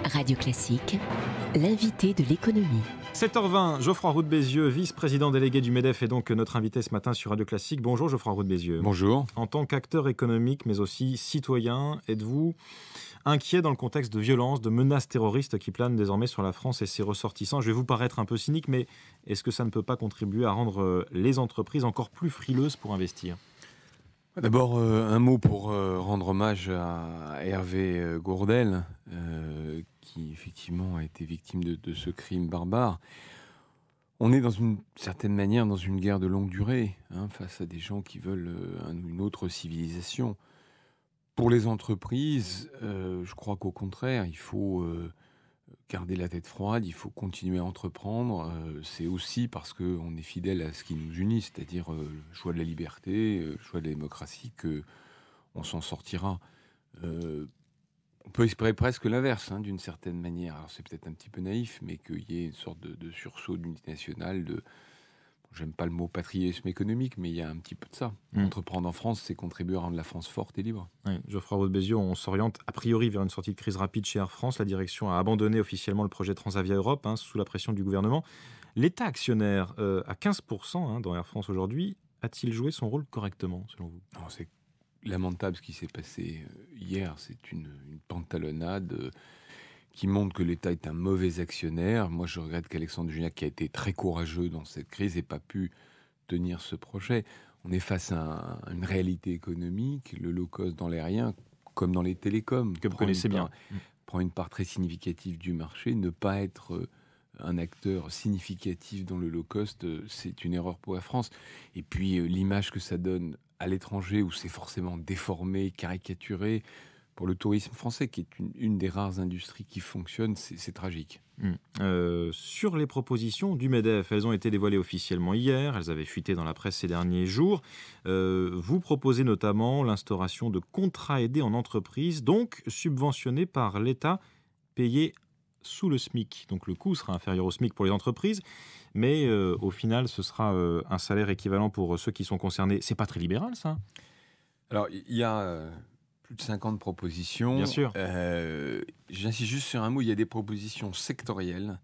Radio Classique, l'invité de l'économie. 7h20, Geoffroy Roux de Bézieux, vice-président délégué du MEDEF, est donc notre invité ce matin sur Radio Classique. Bonjour Geoffroy Roux de Bézieux. Bonjour. En tant qu'acteur économique, mais aussi citoyen, êtes-vous inquiet dans le contexte de violence, de menaces terroristes qui planent désormais sur la France et ses ressortissants? Je vais vous paraître un peu cynique, mais est-ce que ça ne peut pas contribuer à rendre les entreprises encore plus frileuses pour investir? D'abord, un mot pour rendre hommage à Hervé Gourdel, qui effectivement a été victime de ce crime barbare. On est dans une certaine manière dans une guerre de longue durée, face à des gens qui veulent une autre civilisation. Pour les entreprises, je crois qu'au contraire, il faut garder la tête froide, il faut continuer à entreprendre. C'est aussi parce qu'on est fidèle à ce qui nous unit, c'est-à-dire le choix de la liberté, le choix de la démocratie, qu'on s'en sortira. On peut espérer presque l'inverse, d'une certaine manière. Alors c'est peut-être un petit peu naïf, mais qu'il y ait une sorte de sursaut d'unité nationale, j'aime pas le mot patriotisme économique, mais il y a un petit peu de ça. Entreprendre en France, c'est contribuer à rendre la France forte et libre. Oui, Geoffroy Roux de Bézieux, on s'oriente a priori vers une sortie de crise rapide chez Air France. La direction a abandonné officiellement le projet Transavia Europe, sous la pression du gouvernement. L'État actionnaire, à 15% dans Air France aujourd'hui, a-t-il joué son rôle correctement, selon vous? Alors, c'est lamentable ce qui s'est passé hier. C'est une pantalonnade qui montre que l'État est un mauvais actionnaire. Moi, je regrette qu'Alexandre Juniac, qui a été très courageux dans cette crise, n'ait pas pu tenir ce projet. On est face à une réalité économique, le low-cost dans l'aérien, comme dans les télécoms. Que vous connaissez bien. Prend une part très significative du marché. Ne pas être un acteur significatif dans le low-cost, c'est une erreur pour la France. Et puis, l'image que ça donne à l'étranger, où c'est forcément déformé, caricaturé, pour le tourisme français, qui est une des rares industries qui fonctionne, c'est tragique. Sur les propositions du MEDEF, elles ont été dévoilées officiellement hier, elles avaient fuité dans la presse ces derniers jours. Vous proposez notamment l'instauration de contrats aidés en entreprise, donc subventionnés par l'État, payés sous le SMIC. Donc le coût sera inférieur au SMIC pour les entreprises, mais au final, ce sera un salaire équivalent pour ceux qui sont concernés. C'est pas très libéral, ça? Alors, il y a plus de 50 propositions. Bien sûr. J'insiste juste sur un mot, il y a des propositions sectorielles,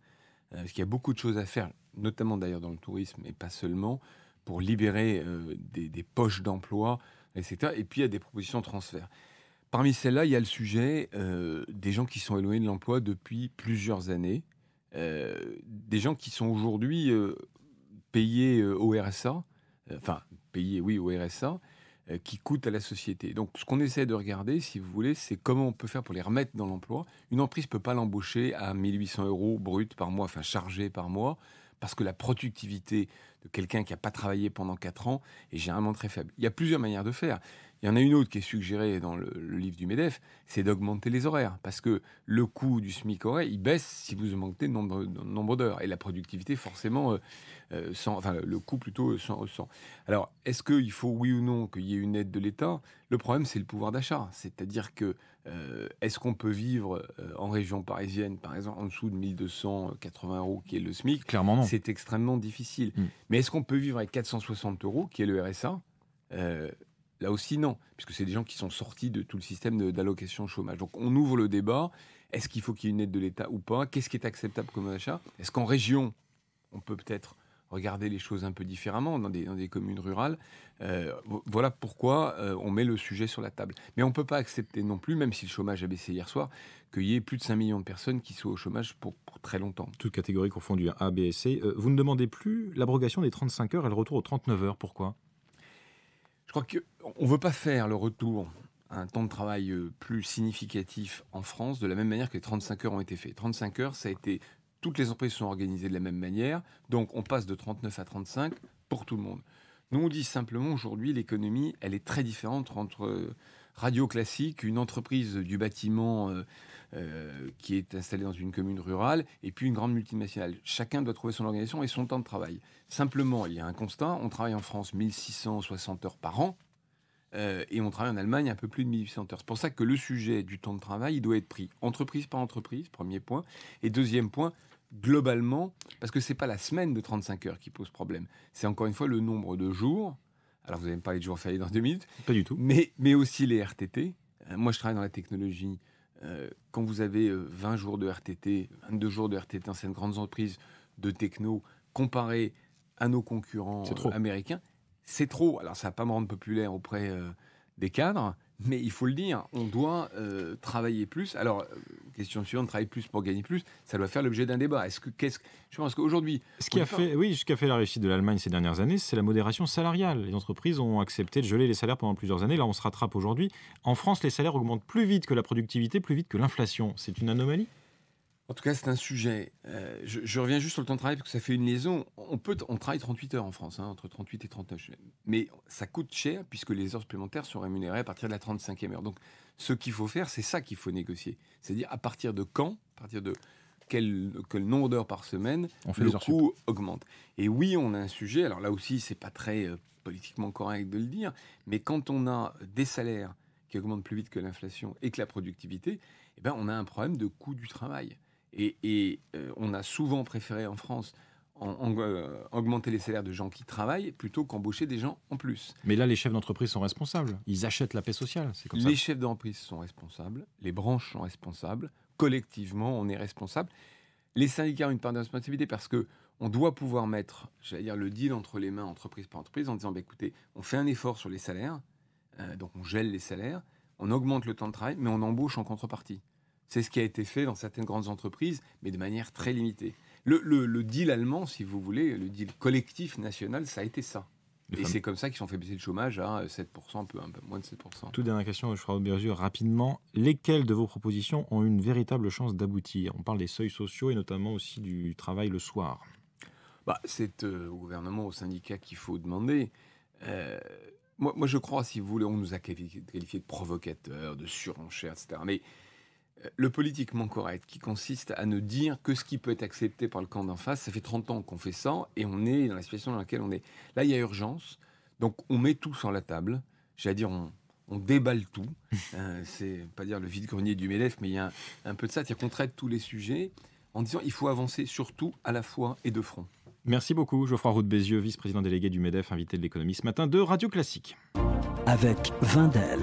parce qu'il y a beaucoup de choses à faire, notamment d'ailleurs dans le tourisme, et pas seulement, pour libérer des poches d'emploi, etc. Et puis il y a des propositions transfert. Parmi celles-là, il y a le sujet des gens qui sont éloignés de l'emploi depuis plusieurs années, des gens qui sont aujourd'hui payés au RSA, au RSA, qui coûtent à la société. Donc, ce qu'on essaie de regarder, si vous voulez, c'est comment on peut faire pour les remettre dans l'emploi. Une entreprise ne peut pas l'embaucher à 1 800 € brut par mois, chargé par mois, parce que la productivité de quelqu'un qui n'a pas travaillé pendant 4 ans est généralement très faible. Il y a plusieurs manières de faire. Il y en a une autre qui est suggérée dans le livre du MEDEF, c'est d'augmenter les horaires, parce que le coût du SMIC horaire, il baisse si vous augmentez le nombre d'heures, et la productivité, forcément, le coût plutôt s'en ressent. Alors, est-ce qu'il faut, oui ou non, qu'il y ait une aide de l'État? Le problème, c'est le pouvoir d'achat. C'est-à-dire que, est-ce qu'on peut vivre en région parisienne, par exemple, en dessous de 1 280 €, qui est le SMIC? Clairement non. C'est extrêmement difficile. Mais est-ce qu'on peut vivre avec 460 €, qui est le RSA? Là aussi, non, puisque c'est des gens qui sont sortis de tout le système d'allocation chômage. Donc, on ouvre le débat. Est-ce qu'il faut qu'il y ait une aide de l'État ou pas? Qu'est-ce qui est acceptable comme achat? Est-ce qu'en région, on peut peut-être regarder les choses un peu différemment dans des communes rurales? Voilà pourquoi on met le sujet sur la table. Mais on ne peut pas accepter non plus, même si le chômage a baissé hier soir, qu'il y ait plus de 5 millions de personnes qui soient au chômage pour très longtemps. Toutes catégories confondues, A, B et C. Vous ne demandez plus l'abrogation des 35 heures et le retour aux 39 heures. Pourquoi? Je crois qu'on ne veut pas faire le retour à un temps de travail plus significatif en France, de la même manière que les 35 heures ont été faits. 35 heures, ça a été... Toutes les entreprises sont organisées de la même manière, donc on passe de 39 à 35 pour tout le monde. Nous, on dit simplement, aujourd'hui, l'économie, elle est très différente entre Radio Classique, une entreprise du bâtiment qui est installée dans une commune rurale, et puis une grande multinationale. Chacun doit trouver son organisation et son temps de travail. Simplement, il y a un constat, on travaille en France 1660 heures par an, et on travaille en Allemagne un peu plus de 1800 heures. C'est pour ça que le sujet du temps de travail, il doit être pris entreprise par entreprise, premier point, et deuxième point, globalement, parce que c'est pas la semaine de 35 heures qui pose problème, c'est encore une fois le nombre de jours. Alors vous allez me parler de jours fériés dans 2 minutes. Pas du tout. Mais aussi les RTT. Moi je travaille dans la technologie. Quand vous avez 20 jours de RTT, 22 jours de RTT dans certaines grandes entreprises de techno, comparé à nos concurrents américains, c'est trop. Alors ça ne va pas me rendre populaire auprès des cadres, mais il faut le dire, on doit travailler plus. Alors, question suivante, travailler plus pour gagner plus, ça doit faire l'objet d'un débat. Je pense qu'aujourd'hui... Ce qui a fait la réussite de l'Allemagne ces dernières années, c'est la modération salariale. Les entreprises ont accepté de geler les salaires pendant plusieurs années. Là, on se rattrape aujourd'hui. En France, les salaires augmentent plus vite que la productivité, plus vite que l'inflation. C'est une anomalie ? En tout cas, c'est un sujet. Je reviens juste sur le temps de travail parce que ça fait une liaison. On travaille 38 heures en France, entre 38 et 39. Mais ça coûte cher puisque les heures supplémentaires sont rémunérées à partir de la 35e heure. Donc, ce qu'il faut faire, c'est ça qu'il faut négocier. C'est-à-dire à partir de quand, à partir de quel nombre d'heures par semaine, le coût augmente. Et oui, on a un sujet. Alors là aussi, c'est pas très politiquement correct de le dire, mais quand on a des salaires qui augmentent plus vite que l'inflation et que la productivité, eh ben, on a un problème de coût du travail. Et on a souvent préféré en France augmenter les salaires de gens qui travaillent plutôt qu'embaucher des gens en plus. Mais là, les chefs d'entreprise sont responsables. Ils achètent la paix sociale. C'est comme ça. Les chefs d'entreprise sont responsables, les branches sont responsables, collectivement, on est responsable. Les syndicats ont une part de responsabilité parce qu'on doit pouvoir mettre, le deal entre les mains, entreprise par entreprise, en disant écoutez, on fait un effort sur les salaires, donc on gèle les salaires, on augmente le temps de travail, mais on embauche en contrepartie. C'est ce qui a été fait dans certaines grandes entreprises, mais de manière très limitée. Le deal allemand, si vous voulez, le deal collectif national, ça a été ça. Et c'est comme ça qu'ils ont fait baisser le chômage à 7%, un peu moins de 7%. Toute dernière question, Geoffroy Roux de Bézieux, rapidement. Lesquelles de vos propositions ont une véritable chance d'aboutir ? On parle des seuils sociaux et notamment aussi du travail le soir. C'est au gouvernement, aux syndicats qu'il faut demander. Moi, je crois, si vous voulez, on nous a qualifiés de provocateurs, de surenchères, etc. Mais le politiquement correct, qui consiste à ne dire que ce qui peut être accepté par le camp d'en face, ça fait 30 ans qu'on fait ça, et on est dans la situation dans laquelle on est. Là, il y a urgence, donc on met tout sur la table, on déballe tout, c'est pas dire le vide-grenier du MEDEF, mais il y a un peu de ça, c'est-à-dire qu'on traite tous les sujets en disant il faut avancer surtout à la fois et de front. Merci beaucoup, Geoffroy Roux de Bézieux, vice-président délégué du MEDEF, invité de l'économie ce matin de Radio Classique. Avec Wendel.